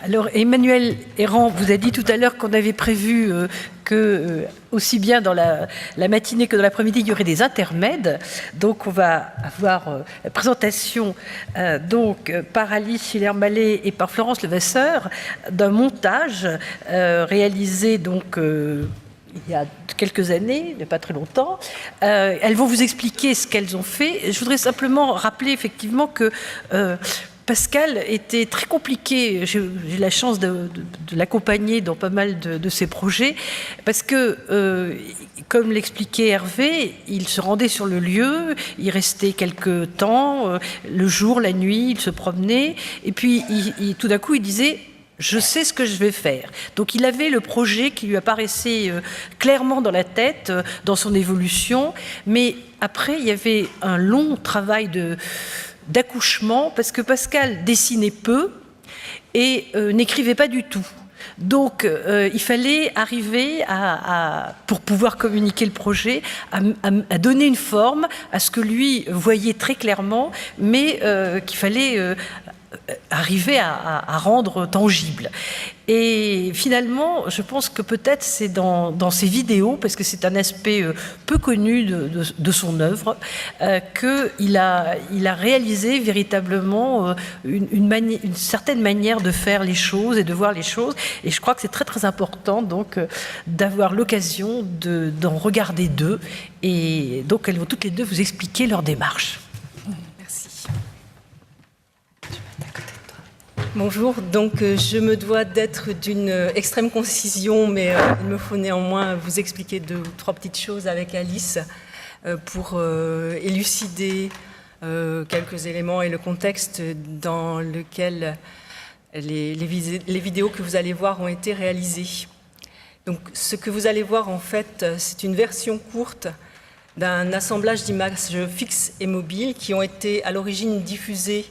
Alors Emmanuel Errand vous a dit tout à l'heure qu'on avait prévu que aussi bien dans la matinée que dans l'après-midi il y aurait des intermèdes. Donc on va avoir la présentation par Alice Schiller-Mallet et par Florence Levasseur d'un montage réalisé il y a quelques années, il n'y a pas très longtemps. Elles vont vous expliquer ce qu'elles ont fait. Je voudrais simplement rappeler effectivement que Pascal était très compliqué. J'ai la chance de l'accompagner dans pas mal de ses projets, parce que, comme l'expliquait Hervé, il se rendait sur le lieu, il restait quelques temps, le jour, la nuit, il se promenait, et puis tout d'un coup il disait « je sais ce que je vais faire ». Donc il avait le projet qui lui apparaissait clairement dans la tête, dans son évolution, mais après il y avait un long travail d'accouchement, parce que Pascal dessinait peu et n'écrivait pas du tout. Donc il fallait arriver pour pouvoir communiquer le projet, à donner une forme à ce que lui voyait très clairement, mais qu'il fallait arriver à rendre tangible. Et finalement, je pense que peut-être c'est dans ses vidéos, parce que c'est un aspect peu connu de son œuvre, qu'il a réalisé véritablement une certaine manière de faire les choses et de voir les choses. Et je crois que c'est très très important donc d'avoir l'occasion d'en regarder deux. Et donc elles vont toutes les deux vous expliquer leur démarche. Bonjour, donc je me dois d'être d'une extrême concision, mais il me faut néanmoins vous expliquer 2 ou 3 petites choses avec Alice pour élucider quelques éléments et le contexte dans lequel les vidéos que vous allez voir ont été réalisées. Donc ce que vous allez voir en fait, c'est une version courte d'un assemblage d'images fixes et mobiles qui ont été à l'origine diffusées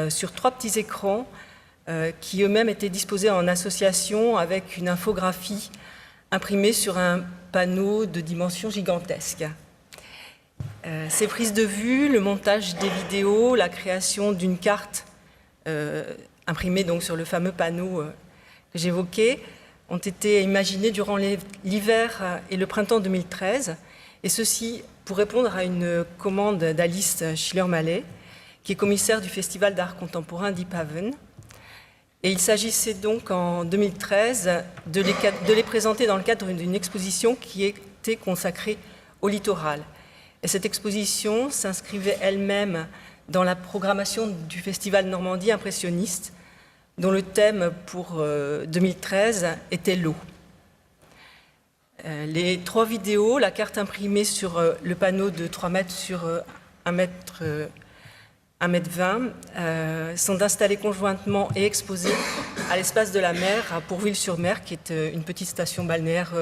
sur 3 petits écrans qui eux-mêmes étaient disposés en association avec une infographie imprimée sur un panneau de dimension gigantesque. Ces prises de vue, le montage des vidéos, la création d'une carte imprimée donc sur le fameux panneau que j'évoquais, ont été imaginées durant l'hiver et le printemps 2013, et ceci pour répondre à une commande d'Alice Schiller-Mallet, qui est commissaire du Festival d'art contemporain Deep Haven. Et il s'agissait donc en 2013 de les présenter dans le cadre d'une exposition qui était consacrée au littoral. Et cette exposition s'inscrivait elle-même dans la programmation du Festival Normandie impressionniste, dont le thème pour 2013 était l'eau. Les 3 vidéos, la carte imprimée sur le panneau de 3 mètres sur 1,20 m, sont installées conjointement et exposées à l'espace de la mer, à Pourville-sur-Mer, qui est une petite station balnéaire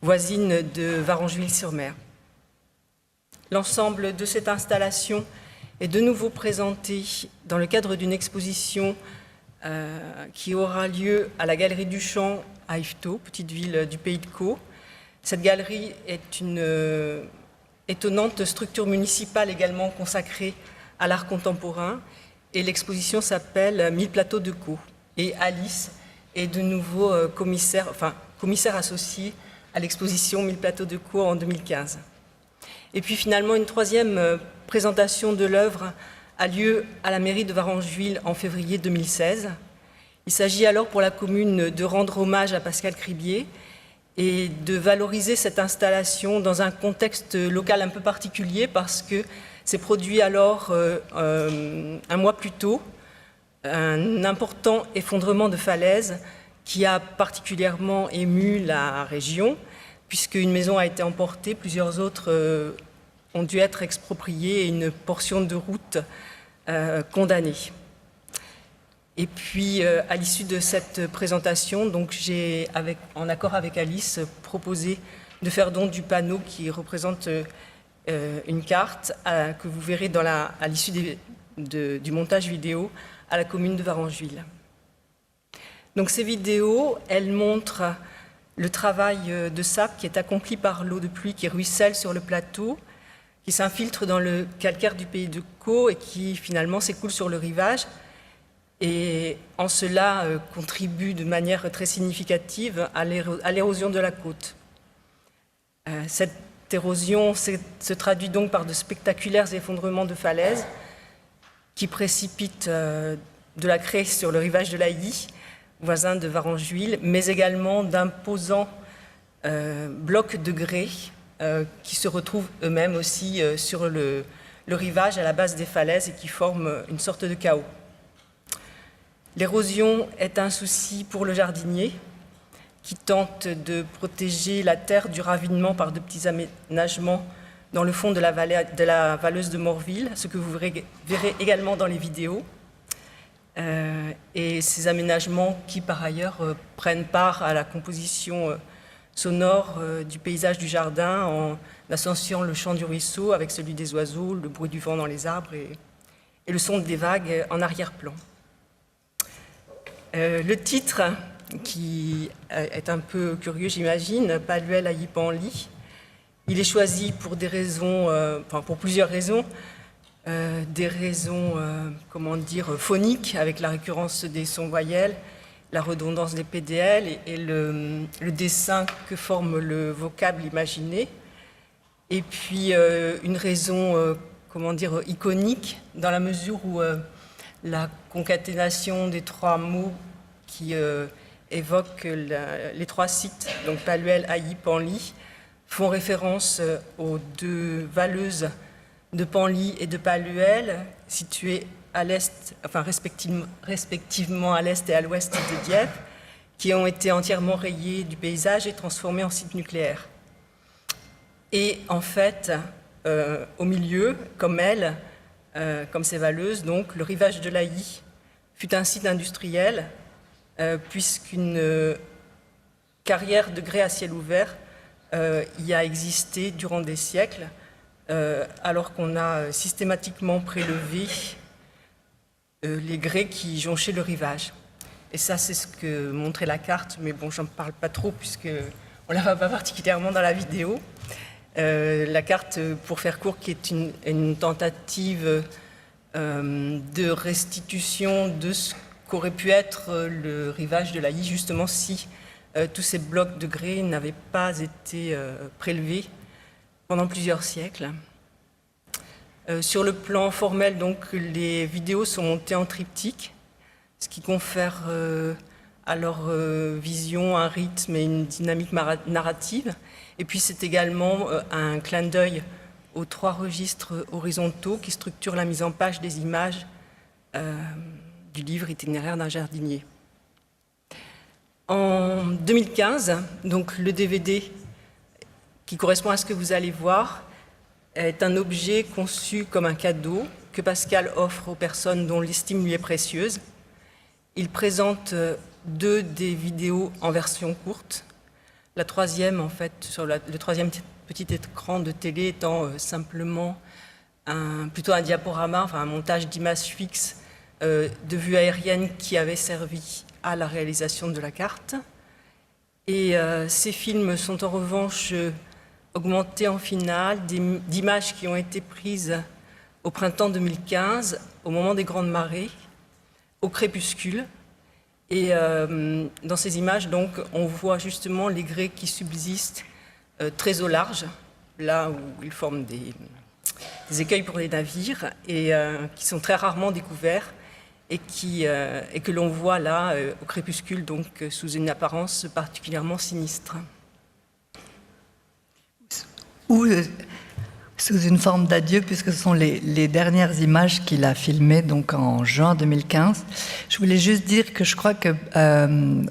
voisine de Varengeville-sur-Mer. L'ensemble de cette installation est de nouveau présenté dans le cadre d'une exposition qui aura lieu à la Galerie du Champ à Yvetot, petite ville du Pays de Caux. Cette galerie est une étonnante structure municipale également consacrée à l'art contemporain, et l'exposition s'appelle 1000 plateaux de Caux. Et Alice est de nouveau commissaire associé à l'exposition 1000 plateaux de Caux en 2015. Et puis finalement, une 3e présentation de l'œuvre a lieu à la mairie de Varengeville en février 2016. Il s'agit alors pour la commune de rendre hommage à Pascal Cribier et de valoriser cette installation dans un contexte local un peu particulier, parce que s'est produit alors, un mois plus tôt, un important effondrement de falaise qui a particulièrement ému la région, puisqu'une maison a été emportée, plusieurs autres ont dû être expropriées et une portion de route condamnée. Et puis, à l'issue de cette présentation, j'ai, en accord avec Alice, proposé de faire don du panneau qui représente une carte que vous verrez à l'issue du montage vidéo à la commune de Varengeville. Donc ces vidéos, elles montrent le travail de sable qui est accompli par l'eau de pluie qui ruisselle sur le plateau, qui s'infiltre dans le calcaire du Pays de Caux et qui finalement s'écoule sur le rivage. et en cela contribue de manière très significative à l'érosion de la côte. Cette érosion se traduit donc par de spectaculaires effondrements de falaises qui précipitent de la Craie sur le rivage de l'Ailly, voisin de Varengeville, mais également d'imposants blocs de grès qui se retrouvent eux-mêmes aussi sur le rivage à la base des falaises et qui forment une sorte de chaos. L'érosion est un souci pour le jardinier qui tente de protéger la terre du ravinement par de petits aménagements dans le fond de la valeuse de Morville, ce que vous verrez également dans les vidéos. Et ces aménagements qui, par ailleurs, prennent part à la composition sonore du paysage du jardin en associant le chant du ruisseau avec celui des oiseaux, le bruit du vent dans les arbres et le son des vagues en arrière-plan. Le titre, qui est un peu curieux, j'imagine, Paluel Ailly Panly, il est choisi pour des raisons, pour plusieurs raisons. Des raisons, phoniques, avec la récurrence des sons voyelles, la redondance des PDL et le dessin que forme le vocable imaginé. Et puis une raison, iconique, dans la mesure où la concaténation des trois mots qui évoquent les trois sites, donc Paluel, Ailly, Panly, font référence aux deux valeuses de Panly et de Paluel, situées à l'est, respectivement à l'est et à l'ouest de Dieppe, qui ont été entièrement rayées du paysage et transformées en sites nucléaires. Et en fait, au milieu, comme elles, comme ces valeuses, donc, le rivage de l'Ailly fut un site industriel, puisqu'une carrière de grès à ciel ouvert y a existé durant des siècles, alors qu'on a systématiquement prélevé les grès qui jonchaient le rivage. Et ça, c'est ce que montrait la carte, mais bon, j'en parle pas trop puisqu'on ne la voit pas particulièrement dans la vidéo. La carte, pour faire court, qui est une tentative de restitution de ce qu'aurait pu être le rivage de l'Ailly, justement si tous ces blocs de grès n'avaient pas été prélevés pendant plusieurs siècles. Sur le plan formel, donc, les vidéos sont montées en triptyque, ce qui confère à leur vision un rythme et une dynamique narrative. Et puis c'est également un clin d'œil aux trois registres horizontaux qui structurent la mise en page des images du livre Itinéraire d'un jardinier. En 2015, donc, le DVD qui correspond à ce que vous allez voir est un objet conçu comme un cadeau que Pascal offre aux personnes dont l'estime lui est précieuse. Il présente deux des vidéos en version courte. La troisième, en fait, sur le troisième petit écran de télé étant simplement plutôt un diaporama, enfin un montage d'images fixes de vue aérienne qui avait servi à la réalisation de la carte. Et ces films sont en revanche augmentés en finale d'images qui ont été prises au printemps 2015, au moment des grandes marées, au crépuscule. Et dans ces images, donc, on voit justement les grès qui subsistent très au large, là où ils forment des écueils pour les navires, et qui sont très rarement découverts, et que l'on voit là, au crépuscule, donc, sous une apparence particulièrement sinistre. Ou sous une forme d'adieu, puisque ce sont les dernières images qu'il a filmées donc en juin 2015. Je voulais juste dire que je crois que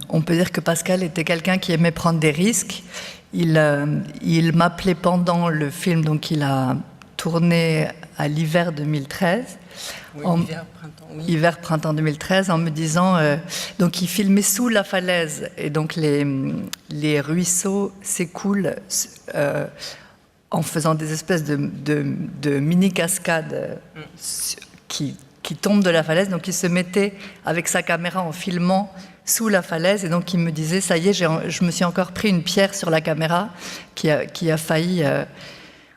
on peut dire que Pascal était quelqu'un qui aimait prendre des risques. Il m'appelait pendant le film, donc il a tourné à l'hiver 2013. Oui, Hiver-printemps 2013, en me disant... donc il filmait sous la falaise, et donc les ruisseaux s'écoulent en faisant des espèces de mini-cascades qui tombent de la falaise. Donc il se mettait avec sa caméra en filmant sous la falaise, et donc il me disait, ça y est, je me suis encore pris une pierre sur la caméra qui a failli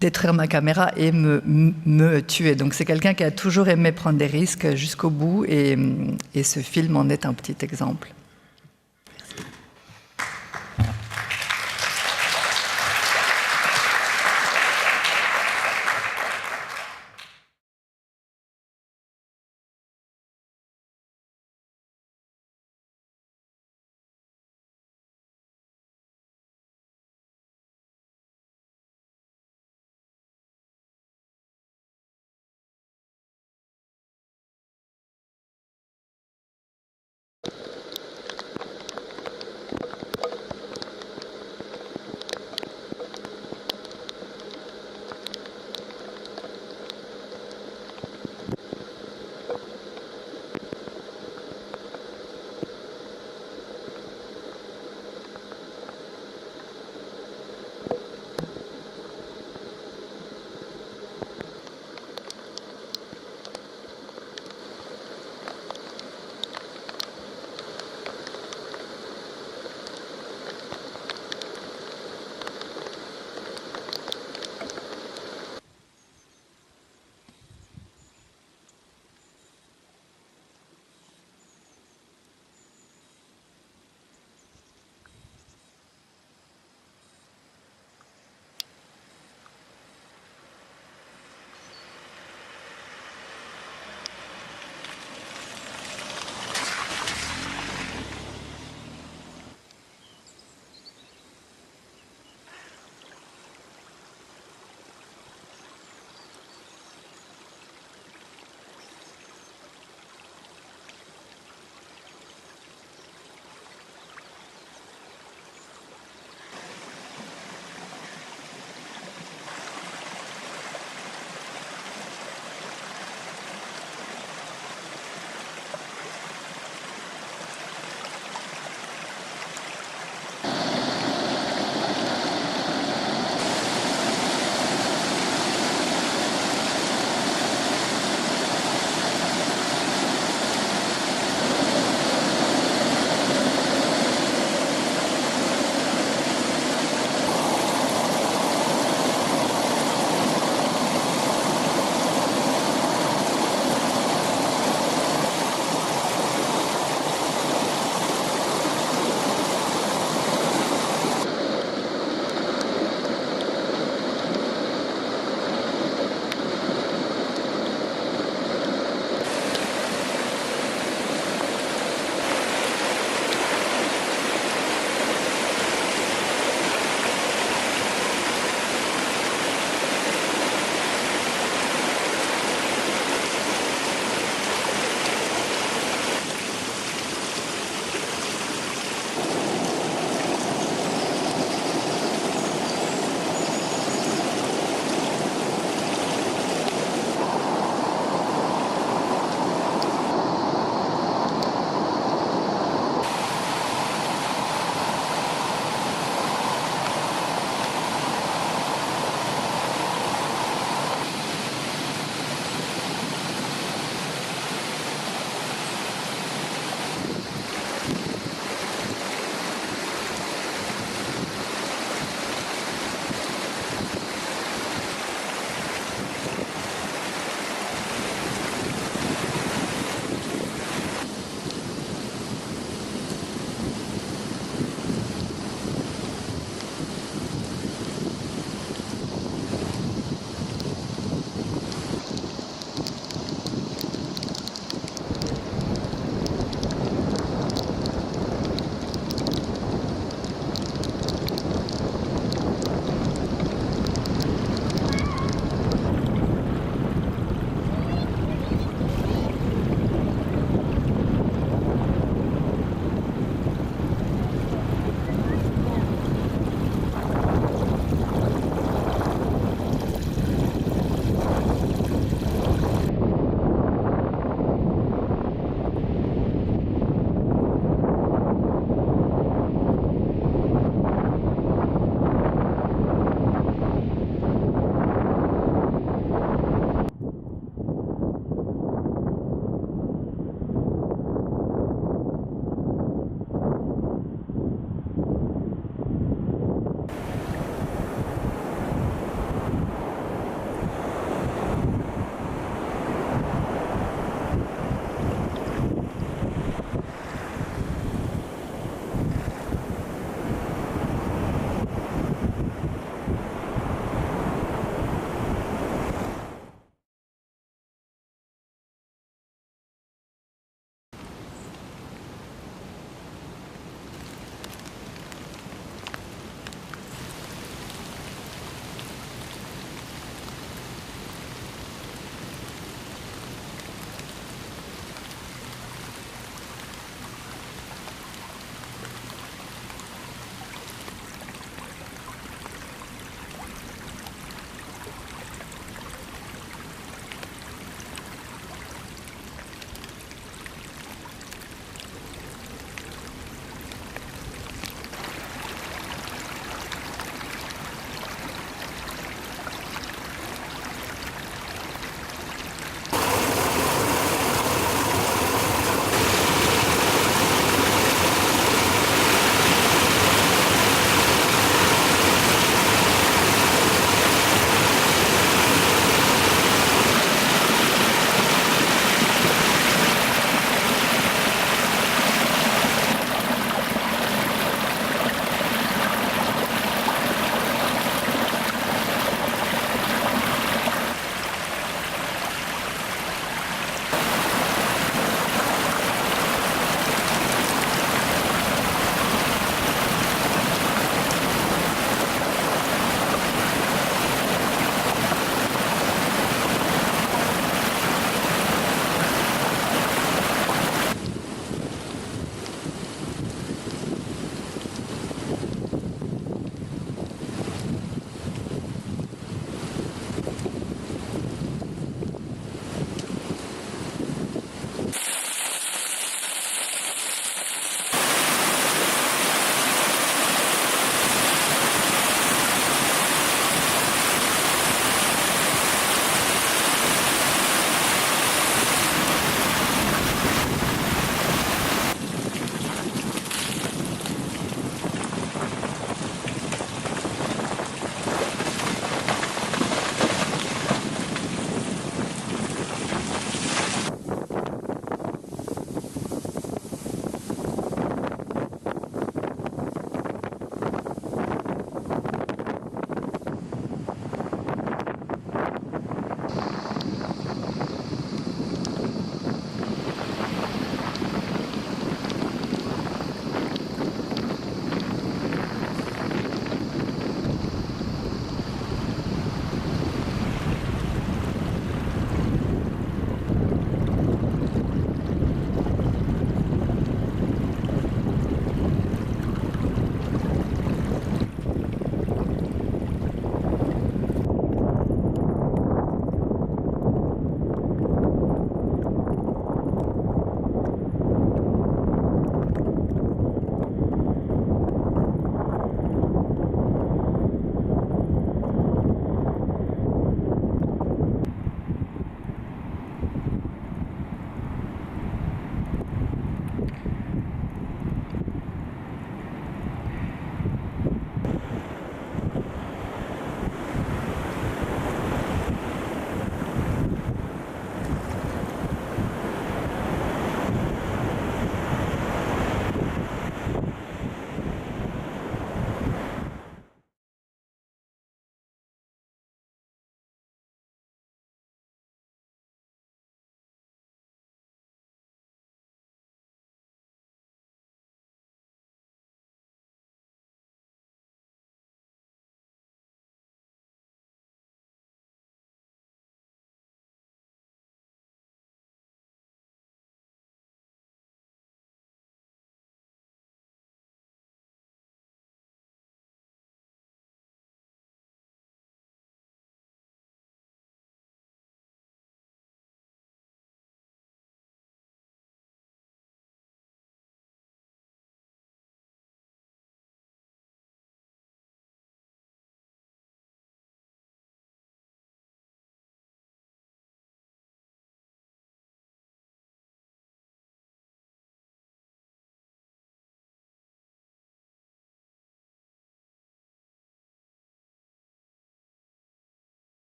détruire ma caméra et me tuer. Donc c'est quelqu'un qui a toujours aimé prendre des risques jusqu'au bout et ce film en est un petit exemple.